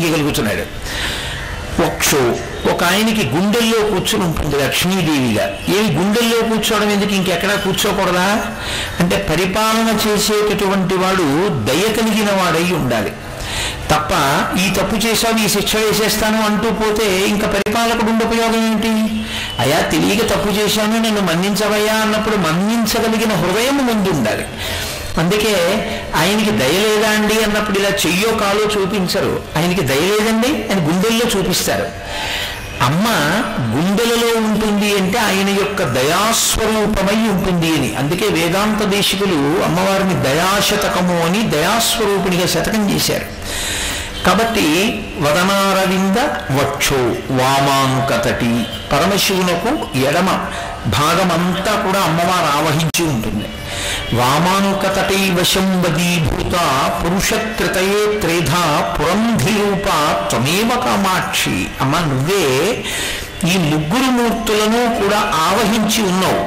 చేయగలుగుతున్నాడు. వక్షో, ఒక ఆయనకి గుండెల్లో కూర్చుని ఉంటుంది లక్ష్మీదేవిగా. ఏమి గుండెల్లో కూర్చోవడం ఎందుకు, ఇంకెక్కడా కూర్చోకూడదా అంటే పరిపాలన చేసేటటువంటి వాడు దయ కలిగిన వాడై ఉండాలి తప్ప ఈ తప్పు చేశావు ఈ శిక్ష వేసేస్తాను అంటూ పోతే ఇంకా పరిపాలకుడు ఉండే ఉపయోగం ఏంటి? అయా తెలియక తప్పు చేశాను నన్ను మన్నించవయ్యా అన్నప్పుడు మన్నించగలిగిన హృదయం ముందు ఉండాలి. అందుకే ఆయనకి దయ లేదా అండి అన్నప్పుడు ఇలా చెయ్యో కాలో చూపించరు, ఆయనకి దయ లేదండి అని గుండెల్లో చూపిస్తారు. అమ్మ గుండెలలో ఉంటుంది అంటే ఆయన యొక్క దయాస్వరూపమై ఉంటుంది అని. అందుకే వేదాంత దేశికులు అమ్మవారిని దయాశతకము అని దయాస్వరూపిణిగా శతకం చేశారు. కాబట్టి వదనారవింద వక్షో వామాంకతటి, పరమశివునకు ఎడమ భాగమంతా కూడా అమ్మవారు ఆవహించి ఉంటుంది. వామాంకతటై వశం వదీభూత పురుషకృతయే త్రేధా పురంధిరూప త్వమేవ కామాక్షి. అమ్మ నువ్వే ఈ ముగ్గురు మూర్తులను కూడా ఆవహించి ఉన్నావు.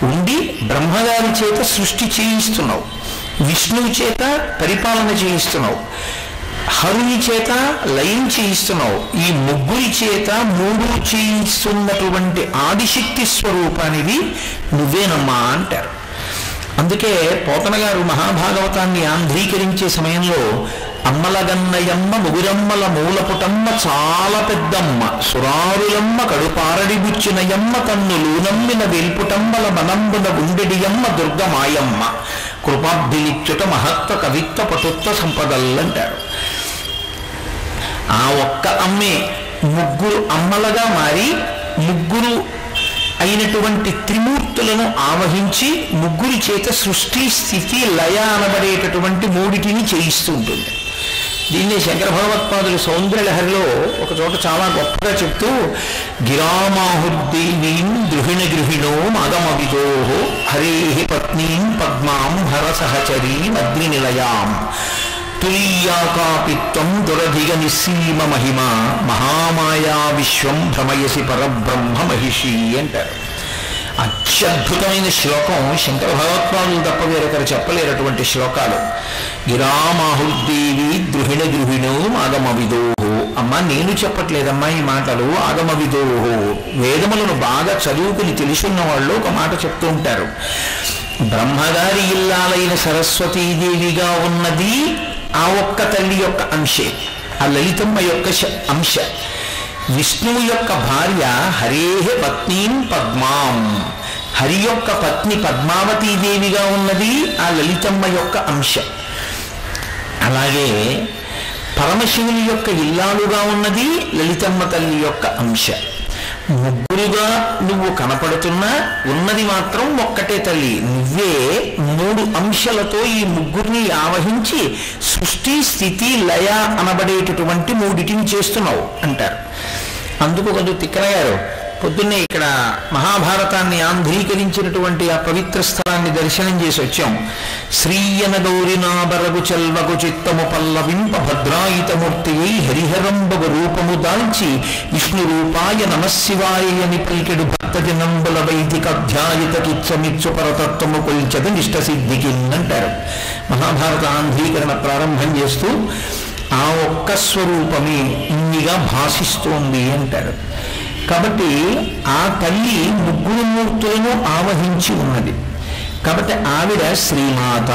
ఉండి బ్రహ్మగారి చేత సృష్టి చేయిస్తున్నావు, విష్ణువు చేత పరిపాలన చేయిస్తున్నావు, హరుని చేత లయం చేయిస్తున్నావు. ఈ ముగ్గురి చేత మూడు చేయిస్తున్నటువంటి ఆదిశక్తి స్వరూపానివి నువ్వేనమ్మా అంటారు. అందుకే పోతన గారు మహాభాగవతాన్ని ఆంధ్రీకరించే సమయంలో అమ్మలగన్నయమ్మ ముగురమ్మల మూలపుటమ్మ చాలా పెద్దమ్మ సురారులమ్మ కడుపారడిబుచ్చినయమ్మ తన్నులు నమ్మిన వెల్పుటమ్మల మనంబున గుండెడియమ్మ దుర్గమాయమ్మ కృపాబ్ధిలిచ్యుత మహత్వ కవిత్వ పటుత్వ సంపదల్లంటారు. ఆ ఒక్క అమ్మే ముగ్గురు అమ్మలుగా మారి ముగ్గురు అయినటువంటి త్రిమూర్తులను ఆవహించి ముగ్గురి చేత సృష్టి స్థితి లయ అనబడేటటువంటి మూడిటిని చేయిస్తూ ఉంటుంది. దీన్ని శంకర భగవత్పాదులు సౌందర్యలహరిలో ఒక చోట చాలా గొప్పగా చెప్తూ గిరామాహుర్దేవీం ద్రుహిణ గృహిణో మగమవిదో హరే పత్నీం పద్మాం హర సహచరీం అగ్నినిలయాం తుల్యాకాపిత్వం దురధిగ నిస్సీమ మహిమ మహామాయా విశ్వం భ్రమయసి పరబ్రహ్మ మహిషి అంటారు. అత్యద్భుతమైన శ్లోకం, శంకర భగవత్పాదులు తప్ప వేరొకరు చెప్పలేనటువంటి శ్లోకాలు. గిరామాహుర్దేవి ద్రుహిణ గృహిణో ఆగమవిదోహో. అమ్మ నేను చెప్పట్లేదమ్మా ఈ మాటలు, ఆగమవిదోహో వేదములను బాగా చదువుకుని తెలుసున్న వాళ్ళు ఒక మాట చెప్తూ ఉంటారు. బ్రహ్మగారి ఇల్లాలైన సరస్వతీదేవిగా ఉన్నది ఆ ఒక్క తల్లి యొక్క అంశే, ఆ లలితమ్మ యొక్క అంశ. విష్ణువు యొక్క భార్య హరేహ పత్నీం పద్మాం, హరి యొక్క పత్ని పద్మావతీదేవిగా ఉన్నది ఆ లలితమ్మ యొక్క అంశ. అలాగే పరమశివుని యొక్క ఇల్లాలుగా ఉన్నది లలితమ్మ తల్లి యొక్క అంశ. ముగ్గురుగా నువ్వు కనపడుతున్నా ఉన్నది మాత్రం ఒక్కటే తల్లి. నువ్వే మూడు అంశాలతో ఈ ముగ్గురిని ఆవహించి సృష్టి స్థితి లయ అనబడేటటువంటి మూడిటిని చేస్తున్నావు అంటారు. అందుకు కొంచెం తిక్కనగారు పొద్దున్నే ఇక్కడ మహాభారతాన్ని ఆంధ్రీకరించినటువంటి ఆ పవిత్ర స్థలాన్ని దర్శనం చేసి వచ్చాం. శ్రీయన గౌరినాబరగు చెల్వగు చిత్తము పల్లవింప భద్రాయితమూర్తి హరిహరంబగు రూపము దాల్చి విష్ణు రూపాయ నమశివాయ అని పలికెడు భక్తజనంబుల వైదిక అధ్యాయుత కిచ్చమిచ్చు పరతత్వము కొల్చద నిష్ట సిద్ధికి అంటారు. మహాభారత ఆంధ్రీకరణ ప్రారంభం చేస్తూ ఆ ఒక్క స్వరూపమే ఇన్నిగా భాషిస్తోంది అంటారు. కాబట్టి ఆ తల్లి ముగ్గురు మూర్తులను ఆవహించి ఉన్నది. కాబట్టి ఆవిడ శ్రీమాత,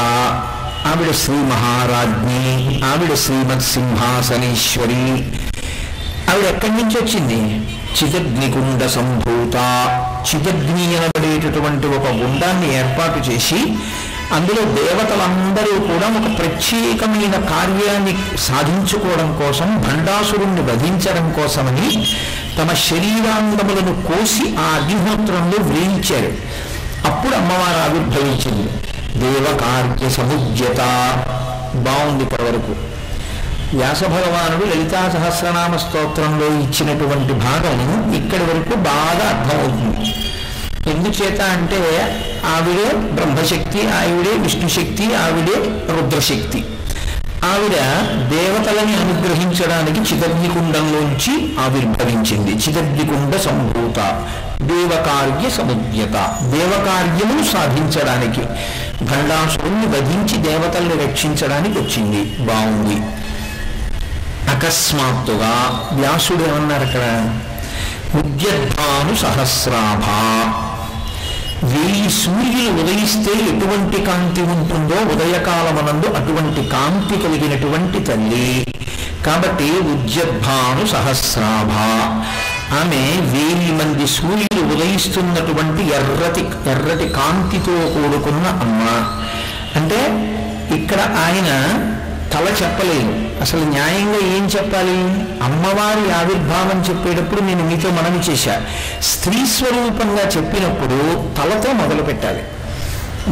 ఆవిడ శ్రీ మహారాజ్ఞి, ఆవిడ శ్రీమత్ సింహాసనేశ్వరి. ఆవిడ ఎక్కడి నుంచి వచ్చింది? చిదగ్నికుండ సంభూత. చిదగ్ని అనబడేటటువంటి ఒక గుండాన్ని ఏర్పాటు చేసి అందులో దేవతలందరూ కూడా ఒక ప్రత్యేకమైన కార్యాన్ని సాధించుకోవడం కోసం, భండాసురుణ్ణి వధించడం కోసమని తమ శరీరాంగములను కోసి ఆ అగ్నిహోత్రంలో వేయించారు. అప్పుడు అమ్మవారు ఆవిర్భవించింది. దేవకార్య సముద్యత. బాగుంది ఇప్పటివరకు. వ్యాస భగవానుడు లలితా సహస్రనామ స్తోత్రంలో ఇచ్చినటువంటి భాగం ఇక్కడి వరకు బాగా అర్థమవుతుంది. ఎందుచేత అంటే ఆవిడే బ్రహ్మశక్తి, ఆవిడే విష్ణుశక్తి, ఆవిడే రుద్రశక్తి. ఆవిడ దేవతలని అనుగ్రహించడానికి చిదగ్నికుండంలోంచి ఆవిర్భవించింది. చిదగ్నికుండ సంభూత దేవకార్య సముద్యత. దేవకార్యమును సాధించడానికి, భండాసురుణ్ణి వధించి దేవతల్ని రక్షించడానికి వచ్చింది. బాగుంది. అకస్మాత్తుగా వ్యాసుడు ఏమన్నారు అక్కడ? ఉద్యద్భాను సహస్రాభ. 1000 సూర్యులు ఉదయిస్తే ఎటువంటి కాంతి ఉంటుందో ఉదయకాలమనందు అటువంటి కాంతి కలిగినటువంటి తల్లి కాబట్టి ఉద్యద్భాను సహస్రాభ. ఆమె 1000 మంది సూర్యులు ఉదయిస్తున్నటువంటి ఎర్రటి కాంతితో కూడుకున్న అమ్మ. అంటే ఇక్కడ ఆయన తల చెప్పలేదు. అసలు న్యాయంగా ఏం చెప్పాలి? అమ్మవారి ఆవిర్భావం చెప్పేటప్పుడు నేను మీతో మనవి చేశా, స్త్రీ స్వరూపంగా చెప్పినప్పుడు తలతో మొదలు పెట్టాలి.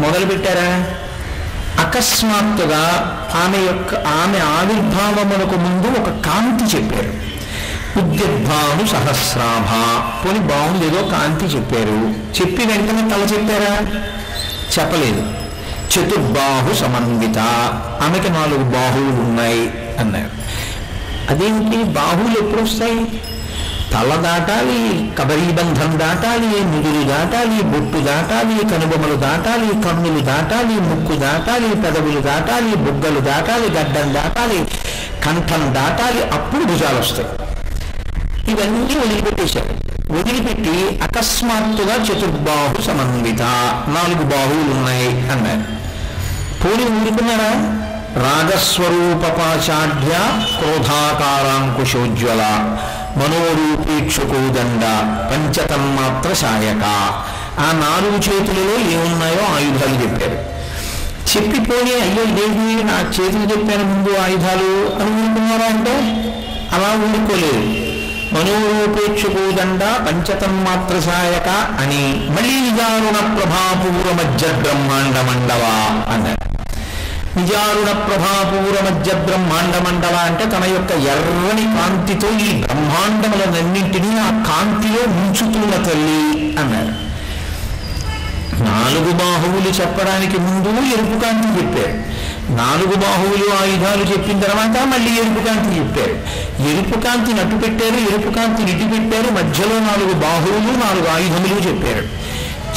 మొదలు పెట్టారా? అకస్మాత్తుగా ఆమె ఆవిర్భావమునకు ముందు ఒక కాంతి చెప్పారు. ఉద్యద్భాను సహస్రాభ. పోనీ బాగుంది, ఏదో కాంతి చెప్పారు. చెప్పి వెంటనే తల చెప్పారా? చెప్పలేదు. చతుర్బాహు సమన్విత. ఆమెకి 4 బాహువులు ఉన్నాయి అన్నారు. అదేంటి? బాహువులు ఎప్పుడు వస్తాయి? తల దాటాలి, కబరీబంధం దాటాలి, నుదురు దాటాలి, బొట్టు దాటాలి, కనుబొమ్మలు దాటాలి, కన్నులు దాటాలి, ముక్కు దాటాలి, పెదవులు దాటాలి, బుగ్గలు దాటాలి, గడ్డం దాటాలి, కంఠం దాటాలి, అప్పుడు భుజాలు వస్తాయి. ఇవన్నీ వదిలిపెట్టేశారు. వదిలిపెట్టి అకస్మాత్తుగా చతుర్బాహు సమన్విత, 4 బాహువులు ఉన్నాయి అన్నారు. పోనీ ఊరుకున్నారా? రాగస్వరూపపాచాఢ్య క్రోధాకారాంకుశోజ్వల మనోరూపేక్షుకోదండ పంచతన్మాత్ర శాయక. ఆ 4 చేతులలో ఏమున్నాయో ఆయుధాలు చెప్పారు. చెప్పిపోయి అయ్యో ఇదేంటి నా చేతులు చెప్పాను ముందు ఆయుధాలు అని ఊరుకున్నారా అంటే అలా ఊరుకోలేదు. మనోరూపేక్షుకోదండ పంచతన్మాత్ర శాయక అని మళ్ళీ నిజారుణ ప్రభాపూర మధ్య బ్రహ్మాండ మండవ అన్నారు. నిజారుణ ప్రభాపూర మధ్య బ్రహ్మాండ మండల అంటే తన యొక్క ఎర్రని కాంతితో ఈ బ్రహ్మాండములన్నింటినీ ఆ కాంతిలో ముంచుతున్న తల్లి అన్నారు. 4 బాహువులు చెప్పడానికి ముందు ఎరుపు కాంతి చెప్పారు. 4 బాహువులు ఆయుధాలు చెప్పిన తర్వాత మళ్ళీ ఎరుపు కాంతి చెప్పారు. ఎరుపు కాంతిని అటు పెట్టారు, ఎరుపు కాంతిని ఇటు పెట్టారు, మధ్యలో 4 బాహువులు 4 ఆయుధములు చెప్పారు.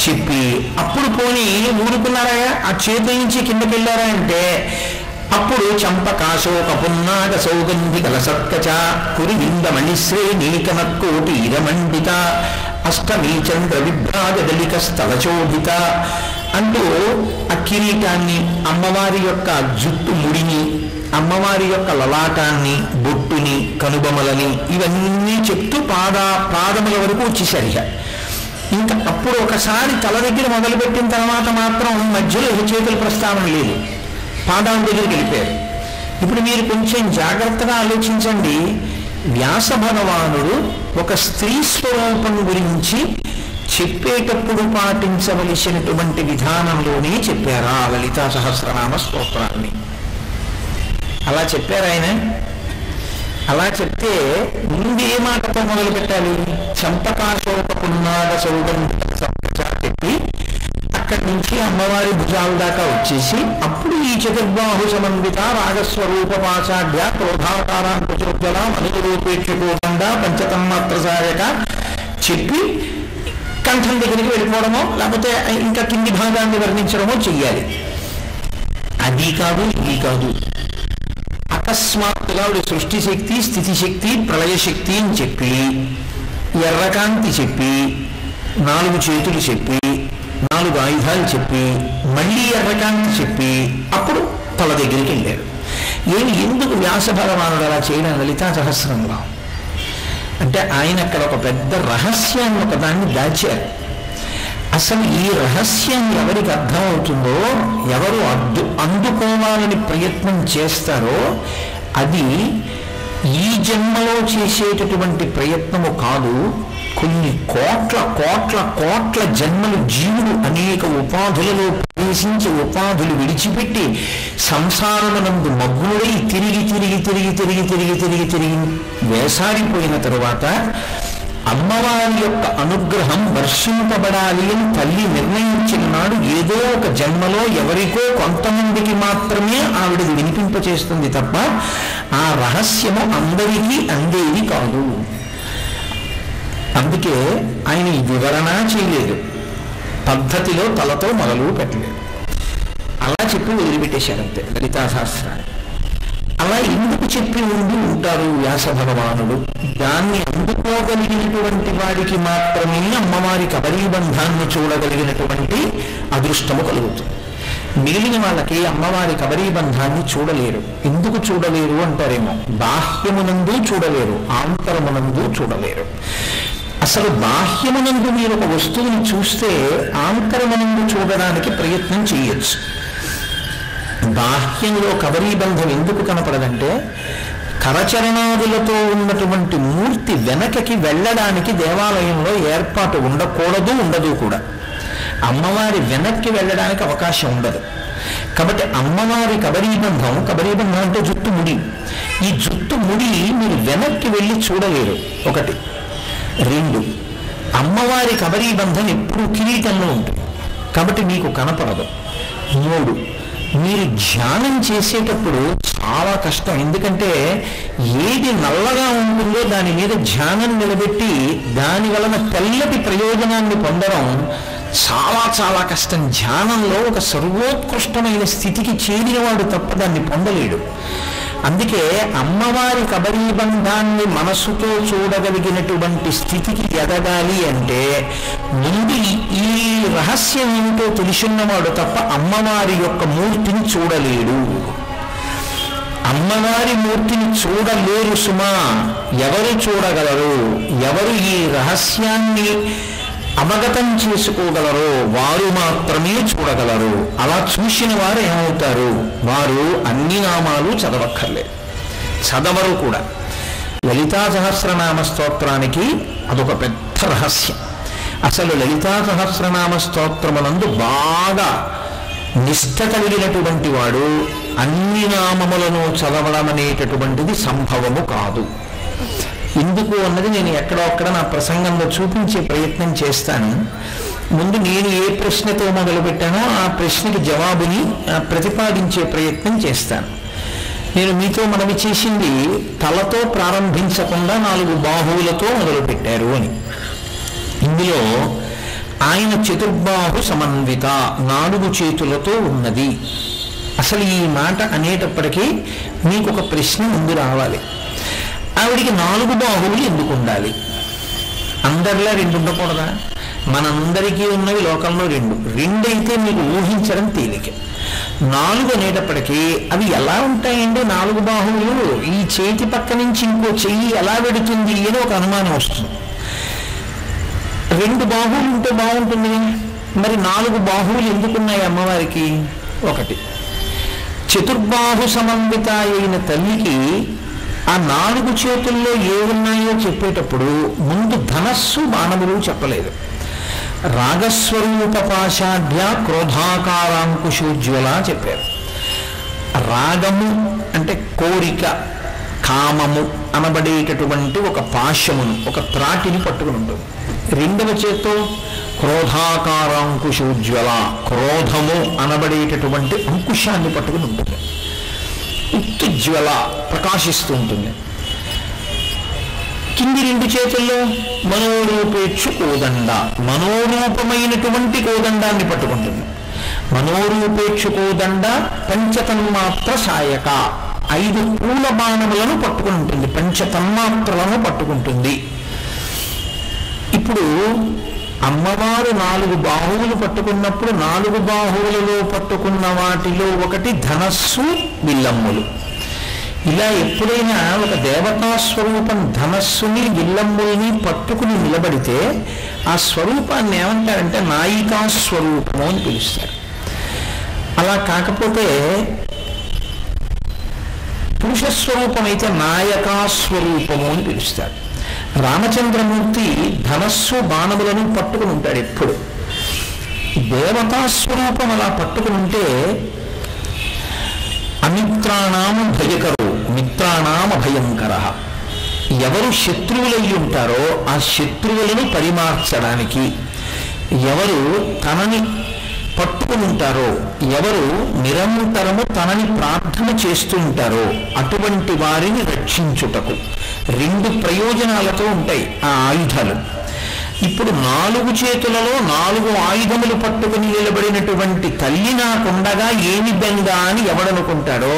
చెప్పి అప్పుడు పోనీ ఊరుకున్నారా? ఆ చేతి నుంచి కిందకి వెళ్ళారా అంటే అప్పుడు చంపకాశోక పున్నాగ సౌగంధి కలసత్కచ కురివింద మణిశ్రే నీకనక్కోటి ఇరమండిత అష్టమీ చంద్ర విభ్రాజదలిక స్థలచోదిత అంటూ ఆ కిరీటాన్ని, అమ్మవారి యొక్క జుట్టు ముడిని, అమ్మవారి యొక్క లలాటాన్ని, బొట్టుని, కనుబొమలని ఇవన్నీ చెప్తూ పాదముల వరకు వచ్చేసరిగా ఇంకా అప్పుడు ఒకసారి తల దగ్గర మొదలుపెట్టిన తర్వాత మాత్రం మధ్యలో చేతుల ప్రస్తావన లేదు, పాదాల దగ్గరికి వెళ్ళిపోయారు. ఇప్పుడు మీరు కొంచెం జాగ్రత్తగా ఆలోచించండి. వ్యాస భగవానుడు ఒక స్త్రీ స్వరూపం గురించి చెప్పేటప్పుడు పాటించవలసినటువంటి విధానంలోనే చెప్పారా లలితా సహస్రనామ స్తోత్రాన్ని? అలా చెప్పారు ఆయన. అలా చెప్తే ముందు ఏ మాటతో మొదలు పెట్టాలి? చంపకాశోక పున్నాగ సౌగంధి చెప్పి అక్కడి నుంచి అమ్మవారి భుజాల దాకా వచ్చేసి అప్పుడు ఈ చతుర్బాహు సమన్విత రాగస్వరూపపాచాఢ్య క్రోధాకారాంకుశోజ్వల మనోరూపేక్షకోదండ పంచతన్మాత్ర సాయక చెప్పి కంఠం దగ్గరికి వెళ్ళిపోవడమో లేకపోతే ఇంకా కింది భాగాన్ని వర్ణించడమో చెయ్యాలి. అది కాదు, ఇది కాదు. అకస్మాత్తుగా సృష్టి శక్తి, స్థితి శక్తి, ప్రళయ శక్తి అని చెప్పి ఎర్రకాంతి చెప్పి 4 చేతులు చెప్పి 4 ఆయుధాలు చెప్పి మళ్ళీ ఎర్రకాంతి చెప్పి అప్పుడు తల దగ్గరికి వెళ్ళారు. ఎందుకు వ్యాస భగవానుడు అలా చేయడం లలితా సహస్రంలో అంటే ఆయన అక్కడ ఒక పెద్ద రహస్యాన్ని ఒకదాన్ని దాచారు. అసలు ఈ రహస్యం ఎవరికి అర్థమవుతుందో, ఎవరు అందుకోవాలని ప్రయత్నం చేస్తారో అది ఈ జన్మలో చేసేటటువంటి ప్రయత్నము కాదు. కొన్ని కోట్ల కోట్ల కోట్ల జన్మలు జీవుడు అనేక ఉపాధులలో ప్రవేశించి ఉపాధులు విడిచిపెట్టి సంసారమునందు మగ్నుడై తిరిగి తిరిగి తిరిగి తిరిగి తిరిగి తిరిగి తిరిగి వేసారిపోయిన తరువాత అమ్మవారి యొక్క అనుగ్రహం వర్షింపబడాలి అని తల్లి నిర్ణయించిన నాడు ఏదో ఒక జన్మలో ఎవరికో కొంతమందికి మాత్రమే ఆవిడది వినిపింపచేస్తుంది తప్ప ఆ రహస్యము అందరికీ అందేది కాదు. అందుకే ఆయన ఈ వివరణ చేయలేదు, పద్ధతిలో తలతో మొదలు పెట్టలేదు, అలా చెప్పి వదిలిపెట్టేశారంతే లలితా శాస్త్రాన్ని. అలా ఎందుకు చెప్పి ఉంటారు వ్యాస భగవానుడు. దాన్ని అందుకోగలిగినటువంటి వాడికి మాత్రమే అమ్మవారి కబరీబంధాన్ని చూడగలిగినటువంటి అదృష్టము కలుగుతుంది. మిగిలిన వాళ్ళకి అమ్మవారి కబరీబంధాన్ని చూడలేరు. ఎందుకు చూడలేరు అంటారేమో, బాహ్యమునందు చూడలేరు, ఆంతరమునందు చూడలేరు. అసలు బాహ్యమునందు మీరు ఒక వస్తువుని చూస్తే ఆంతరమునందు చూడడానికి ప్రయత్నం చేయొచ్చు. బాహ్యంలో కబరీబంధం ఎందుకు కనపడదంటే, కరచరణాదులతో ఉన్నటువంటి మూర్తి వెనకకి వెళ్ళడానికి దేవాలయంలో ఏర్పాటు ఉండకూడదు, ఉండదు కూడా. అమ్మవారి వెనక్కి వెళ్ళడానికి అవకాశం ఉండదు. కాబట్టి అమ్మవారి కబరీబంధం అంటే జుట్టు ముడి. ఈ జుట్టు ముడి మీరు వెనక్కి వెళ్ళి చూడలేరు, ఒకటి. రెండు, అమ్మవారి కబరీబంధం ఎప్పుడు కిరీటంలో ఉంటుంది కాబట్టి మీకు కనపడదు. మూడు, మీరు ధ్యానం చేసేటప్పుడు చాలా కష్టం. ఎందుకంటే ఏది నల్లగా ఉంటుందో దాని మీద ధ్యానం నిలబెట్టి దాని వలన తెల్లటి ప్రయోజనాన్ని పొందడం చాలా చాలా కష్టం. ధ్యానంలో ఒక సర్వోత్కృష్టమైన స్థితికి చేరినవాడు తప్ప దాన్ని పొందలేడు. అందుకే అమ్మవారి కబరీబంధాన్ని మనసుతో చూడగలిగినటువంటి స్థితికి ఎదగాలి అంటే ముందు ఈ రహస్యం ఏమిటో తెలుసున్నవాడు తప్ప అమ్మవారి యొక్క మూర్తిని చూడలేడు. అమ్మవారి మూర్తిని చూడలేరు సుమా. ఎవరు చూడగలరు? ఎవరు ఈ రహస్యాన్ని అవగతం చేసుకోగలరో వారు మాత్రమే చూడగలరు. అలా చూసిన వారు ఏమవుతారు? వారు అన్ని నామాలు చదవక్కర్లేదు, చదవరు కూడా. లలితా సహస్రనామ స్తోత్రానికి అదొక పెద్ద రహస్యం. అసలు లలితా సహస్రనామ స్తోత్రమునందు బాగా నిష్ఠ కలిగినటువంటి వాడు అన్ని నామములను చదవడం అనేటటువంటిది సంభవము కాదు. ఎందుకు అన్నది నేను ఎక్కడొక్కడ నా ప్రసంగంలో చూపించే ప్రయత్నం చేస్తాను. ముందు నేను ఏ ప్రశ్నతో మొదలుపెట్టానో ఆ ప్రశ్నకి జవాబుని ప్రతిపాదించే ప్రయత్నం చేస్తాను. నేను మీతో మనవి చేసింది తలతో ప్రారంభించకుండా 4 బాహువులతో మొదలుపెట్టారు అని. ఇందులో ఆయన చతుర్బాహు సమన్విత, 4 చేతులతో ఉన్నది. అసలు ఈ మాట అనేటప్పటికీ మీకు ఒక ప్రశ్న ముందు రావాలి. ఆవిడికి 4 బాహువులు ఎందుకు ఉండాలి? అందరిలా 2 ఉండకూడదా? మనందరికీ ఉన్నవి లోకంలో 2 అయితే మీకు ఊహించడం తేలిక. 4 అనేటప్పటికీ అవి ఎలా ఉంటాయండి? 4 బాహువులు ఈ చేతి పక్క నుంచి ఇంకో చెయ్యి ఎలా పెడుతుంది అని ఒక అనుమానం వస్తుంది. 2 బాహువులు ఉంటే బాగుంటుంది. మరి 4 బాహువులు ఎందుకున్నాయి అమ్మవారికి? ఒకటి, చతుర్బాహు సమన్విత అయిన తల్లికి ఆ 4 చేతుల్లో ఏమున్నాయో చెప్పేటప్పుడు ముందు ధనస్సు బాణములు చెప్పలేదు. రాగస్వరూప పాషాఢ్య క్రోధాకారాంకుశోజ్వల చెప్పారు. రాగము అంటే కోరిక, కామము అనబడేటటువంటి ఒక పాశమును, ఒక త్రాటిని పట్టుకుని ఉంటుంది. 2వ చేత్తో క్రోధాకారాంకుశోజ్వల, క్రోధము అనబడేటటువంటి అంకుశాన్ని పట్టుకుని ఉంటుంది. ఉత్తుజ్వల, ప్రకాశిస్తూ ఉంటుంది. కింది 2 చేతుల్లో మనోరూపేక్షు కోదండ, మనోరూపమైనటువంటి కోదండాన్ని పట్టుకుంటుంది. మనోరూపేక్షు కోదండ పంచతన్మాత్ర సాయక, 5 పూల బాణములను పట్టుకుని ఉంటుంది, పంచతన్మాత్రలను పట్టుకుంటుంది. ఇప్పుడు అమ్మవారు 4 బాహువులు పట్టుకున్నప్పుడు 4 బాహువులలో పట్టుకున్న వాటిలో ఒకటి ధనస్సు, విల్లమ్ములు. ఇలా ఎప్పుడైనా ఒక దేవతా స్వరూపం ధనస్సుని విల్లమ్ముల్ని పట్టుకుని నిలబడితే ఆ స్వరూపాన్ని ఏమంటారంటే నాయికా స్వరూపము అని పిలుస్తారు. అలా కాకపోతే పురుష స్వరూపం అయితే నాయకా స్వరూపము అని పిలుస్తారు. రామచంద్రమూర్తి ధనస్సు బాణములను పట్టుకుని ఉంటాడు ఎప్పుడు. దేవతా స్వరూపం అలా పట్టుకుని ఉంటే అమిత్రాణామ భయకరు మిత్రాణామ భయంకర, ఎవరు శత్రువులయ్యి ఉంటారో ఆ శత్రువులను పరిమార్చడానికి, ఎవరు తనని పట్టుకుని ఉంటారో, ఎవరు నిరంతరము తనని ప్రార్థన చేస్తూ ఉంటారో అటువంటి వారిని రక్షించుటకు 2 ప్రయోజనాలతో ఉంటాయి ఆ ఆయుధాలు. ఇప్పుడు 4 చేతులలో 4 ఆయుధములు పట్టుకుని నిలబడినటువంటి తల్లి నాకుండగా ఏమి బెంగ అని ఎవడనుకుంటాడో